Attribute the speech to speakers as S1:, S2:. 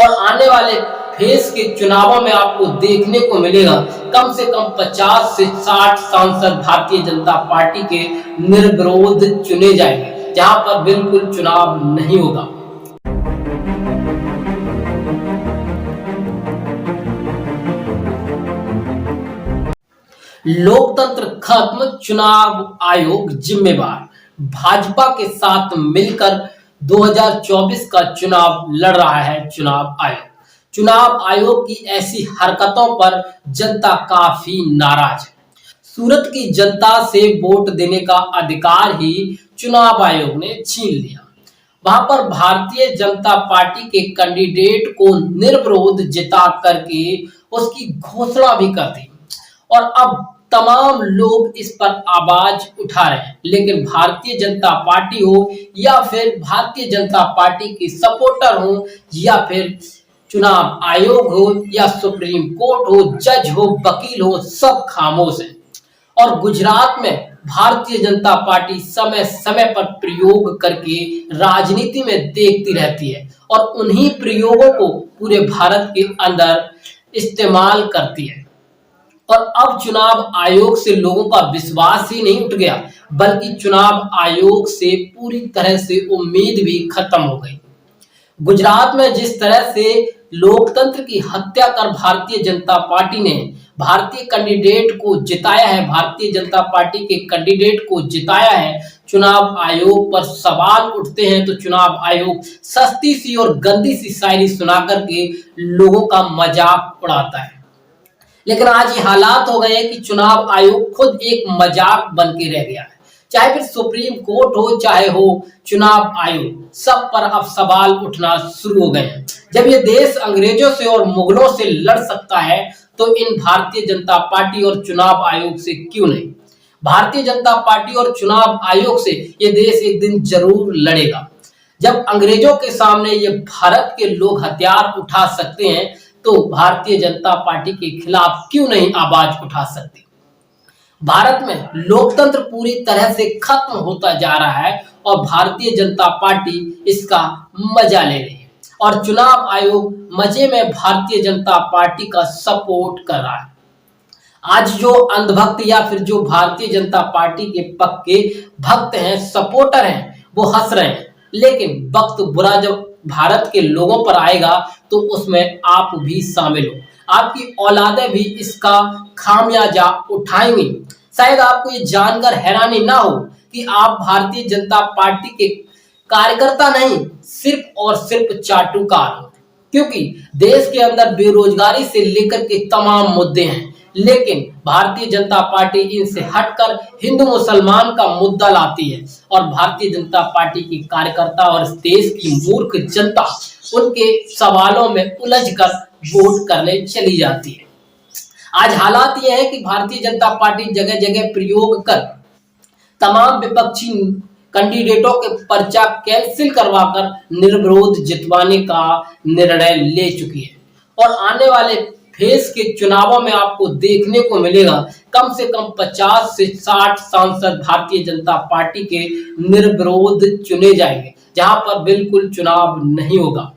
S1: और आने वाले फेज के चुनावों में आपको देखने को मिलेगा कम से कम 50 से 60 सांसद भारतीय जनता पार्टी के निर्विरोध चुने जाएंगे, जहां पर बिल्कुल चुनाव नहीं होगा। लोकतंत्र खत्म, चुनाव आयोग जिम्मेवार। भाजपा के साथ मिलकर 2024 का चुनाव लड़ रहा है चुनाव आयोग। चुनाव आयोग की ऐसी हरकतों पर जनता काफी नाराज है। सूरत की जनता से वोट देने का अधिकार ही चुनाव आयोग ने छीन लिया। वहां पर भारतीय जनता पार्टी के कैंडिडेट को निर्विरोध जिता करके उसकी घोषणा भी कर दी और अब तमाम लोग इस पर आवाज उठा रहे हैं। लेकिन भारतीय जनता पार्टी हो या फिर भारतीय जनता पार्टी के सपोर्टर हो या फिर चुनाव आयोग हो या सुप्रीम कोर्ट हो, जज हो, वकील हो, सब खामोश हैं। और गुजरात में भारतीय जनता पार्टी समय समय पर प्रयोग करके राजनीति में देखती रहती है और उन्हीं प्रयोगों को पूरे भारत के अंदर इस्तेमाल करती है। और अब चुनाव आयोग से लोगों का विश्वास ही नहीं उठ गया, बल्कि चुनाव आयोग से पूरी तरह से उम्मीद भी खत्म हो गई। गुजरात में जिस तरह से लोकतंत्र की हत्या कर भारतीय जनता पार्टी ने भारतीय कैंडिडेट को जिताया है, भारतीय जनता पार्टी के कैंडिडेट को जिताया है, चुनाव आयोग पर सवाल उठते हैं तो चुनाव आयोग सस्ती सी और गंदी सी शायरी सुना करके लोगों का मजाक उड़ाता है। लेकिन आज ये हालात हो गए हैं कि चुनाव आयोग खुद एक मजाक बन के रह गया है। चाहे फिर सुप्रीम कोर्ट हो चाहे हो चुनाव आयोग, सब पर अब सवाल उठना शुरू हो गए हैं। जब ये देश अंग्रेजों से और मुगलों से लड़ सकता है तो इन भारतीय जनता पार्टी और चुनाव आयोग से क्यों नहीं? भारतीय जनता पार्टी और चुनाव आयोग से ये देश एक दिन जरूर लड़ेगा। जब अंग्रेजों के सामने ये भारत के लोग हथियार उठा सकते हैं तो भारतीय जनता पार्टी के खिलाफ क्यों नहीं आवाज उठा सकती? भारत में लोकतंत्र पूरी तरह से खत्म होता जा रहा है और भारतीय जनता पार्टी इसका मजा ले रही है और चुनाव आयोग मजे में भारतीय जनता पार्टी का सपोर्ट कर रहा है। आज जो अंधभक्त या फिर जो भारतीय जनता पार्टी के पक्के भक्त हैं, सपोर्टर हैं, वो हंस रहे हैं। लेकिन वक्त बुरा जब भारत के लोगों पर आएगा तो उसमें आप भी शामिल हो, आपकी औलादें भी इसका खामियाजा उठाएंगी। शायद आपको ये जानकर हैरानी ना हो कि आप भारतीय जनता पार्टी के कार्यकर्ता नहीं, सिर्फ और सिर्फ चाटुकार हो, क्योंकि देश के अंदर बेरोजगारी से लेकर के तमाम मुद्दे हैं। लेकिन भारतीय जनता पार्टी इनसे हटकर हिंदू मुसलमान का मुद्दा लाती है और भारतीय जनता पार्टी के कार्यकर्ता और इस देश की मूर्ख जनता उनके सवालों में उलझकर वोट करने चली जाती है। आज हालात यह है कि भारतीय जनता पार्टी जगह जगह प्रयोग कर तमाम विपक्षी कैंडिडेटों के पर्चा कैंसिल करवाकर निर्विरोध जितवाने का निर्णय ले चुकी है। और आने वाले फेज के चुनावों में आपको देखने को मिलेगा कम से कम 50 से 60 सांसद भारतीय जनता पार्टी के निर्विरोध चुने जाएंगे, जहां पर बिल्कुल चुनाव नहीं होगा।